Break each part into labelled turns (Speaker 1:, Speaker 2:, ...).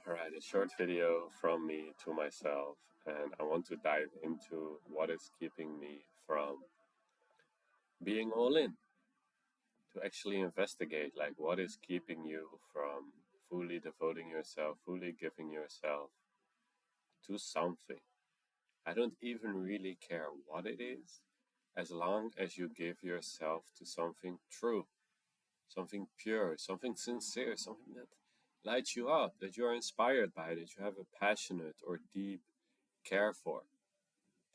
Speaker 1: Alright, a short video from me to myself, and I want to dive into what is keeping me from being all in. To actually investigate, like, what is keeping you from fully devoting yourself, fully giving yourself to something. I don't even really care what it is, as long as you give yourself to something true, something pure, something sincere, something that lights you up, that you are inspired by, that you have a passionate or deep care for.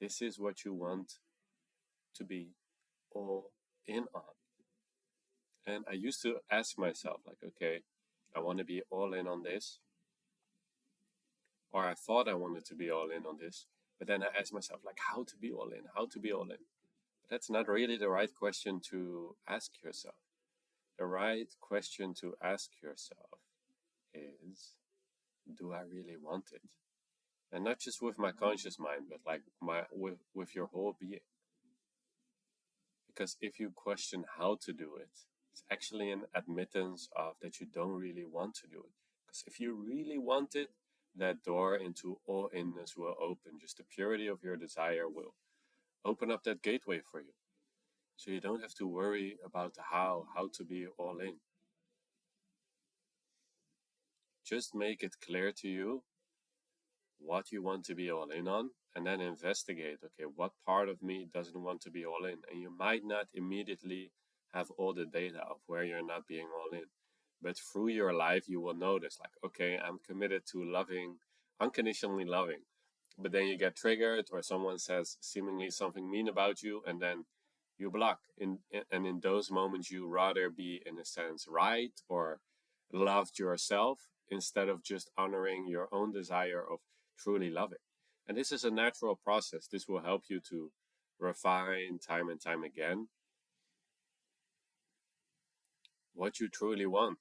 Speaker 1: This is what you want to be all in on. And I used to ask myself, like, okay, I want to be all in on this, or I thought I wanted to be all in on this, but then I asked myself, like, how to be all in, how to be all in. But that's not really the right question to ask yourself. The right question to ask yourself is, do I really want it? And not just with my conscious mind, but like with your whole being. Because if you question how to do it, it's actually an admittance of that you don't really want to do it. Because if you really want it, that door into all-inness will open. Just the purity of your desire will open up that gateway for you. So you don't have to worry about the how to be all in. Just make it clear to you what you want to be all in on, and then investigate, okay, what part of me doesn't want to be all in? And you might not immediately have all the data of where you're not being all in, but through your life you will notice, like, okay, I'm committed to loving, unconditionally loving, but then you get triggered or someone says seemingly something mean about you, and then you block. And in those moments you rather be, in a sense, right or loved yourself instead of just honoring your own desire of truly loving. And this is a natural process. This will help you to refine time and time again what you truly want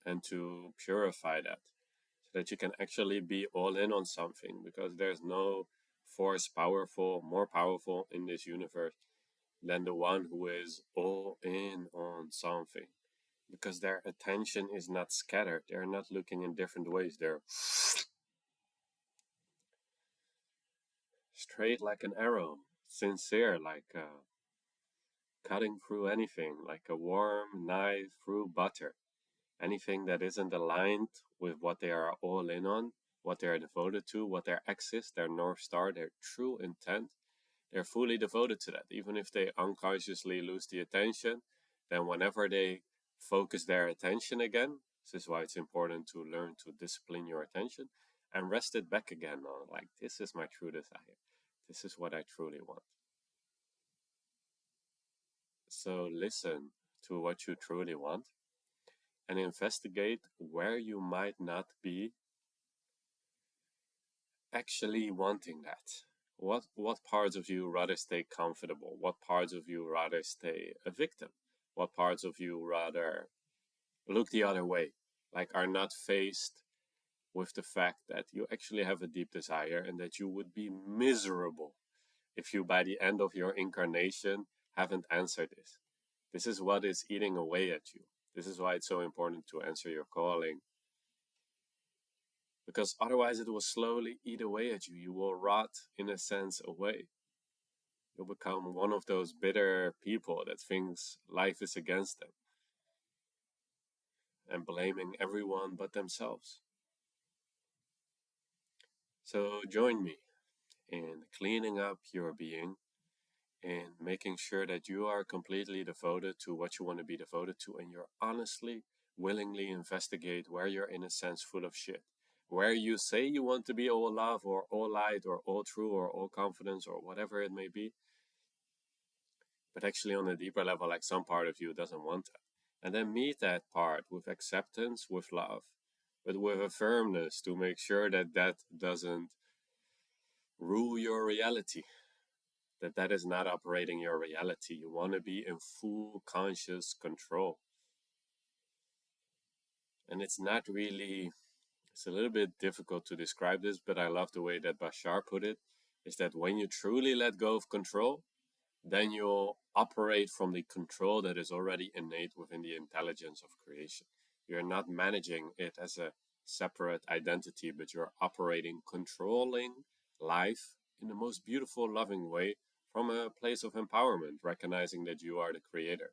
Speaker 1: and to purify that so that you can actually be all in on something, because there's no force more powerful in this universe than the one who is all in on something, because their attention is not scattered. They're not looking in different ways. They're straight like an arrow, sincere, like cutting through anything, like a warm knife through butter. Anything that isn't aligned with what they are all in on, what they are devoted to, what their axis, their North Star, their true intent, they're fully devoted to that. Even if they unconsciously lose the attention, then whenever they focus their attention again, this is why it's important to learn to discipline your attention and rest it back again on, like, this is my true desire. This is what I truly want. So listen to what you truly want and investigate where you might not be actually wanting that. What parts of you rather stay comfortable? What parts of you rather stay a victim? What parts of you rather look the other way, like are not faced with the fact that you actually have a deep desire and that you would be miserable if you, by the end of your incarnation, haven't answered this. This is what is eating away at you. This is why it's so important to answer your calling, because otherwise it will slowly eat away at you. You will rot, in a sense, away. You'll become one of those bitter people that thinks life is against them and blaming everyone but themselves. So join me in cleaning up your being and making sure that you are completely devoted to what you want to be devoted to, and you're honestly, willingly investigate where you're, in a sense, full of shit. Where you say you want to be all love or all light or all true or all confidence or whatever it may be, but actually on a deeper level, like some part of you doesn't want that. And then meet that part with acceptance, with love, but with a firmness to make sure that that doesn't rule your reality, that is not operating your reality. You want to be in full conscious control. And it's not really, it's a little bit difficult to describe this, but I love the way that Bashar put it, is that when you truly let go of control, then you'll operate from the control that is already innate within the intelligence of creation. You're not managing it as a separate identity, but you're operating, controlling life in the most beautiful, loving way from a place of empowerment, recognizing that you are the creator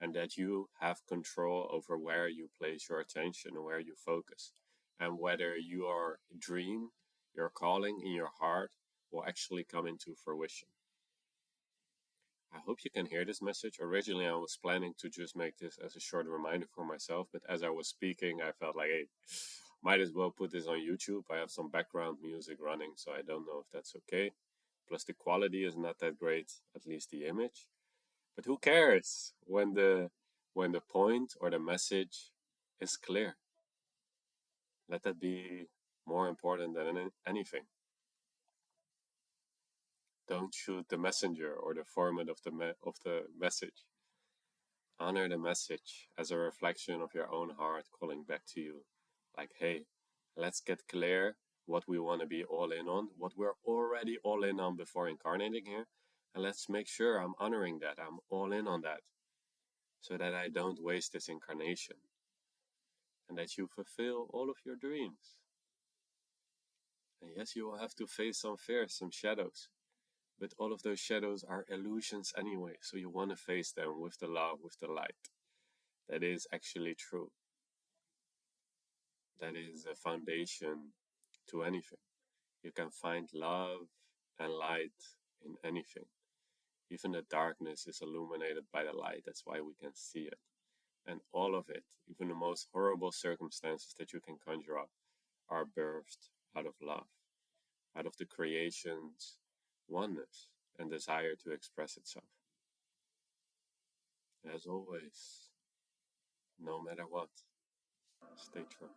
Speaker 1: and that you have control over where you place your attention and where you focus, and whether your dream, your calling in your heart will actually come into fruition. I hope you can hear this message. Originally, I was planning to just make this as a short reminder for myself, but as I was speaking, I felt like, hey, might as well put this on YouTube. I have some background music running, so I don't know if that's okay. Plus, the quality is not that great, at least the image. But who cares when the point or the message is clear? Let that be more important than anything. Don't shoot the messenger or the format of the message. Honor the message as a reflection of your own heart calling back to you. Like, hey, let's get clear what we want to be all in on, what we're already all in on before incarnating here. And let's make sure I'm honoring that. I'm all in on that so that I don't waste this incarnation and that you fulfill all of your dreams. And yes, you will have to face some fears, some shadows, but all of those shadows are illusions anyway. So you want to face them with the love, with the light. That is actually true. That is a foundation to anything. You can find love and light in anything. Even the darkness is illuminated by the light. That's why we can see it. And all of it, even the most horrible circumstances that you can conjure up, are birthed out of love, out of the creation's oneness and desire to express itself. As always, no matter what, stay true.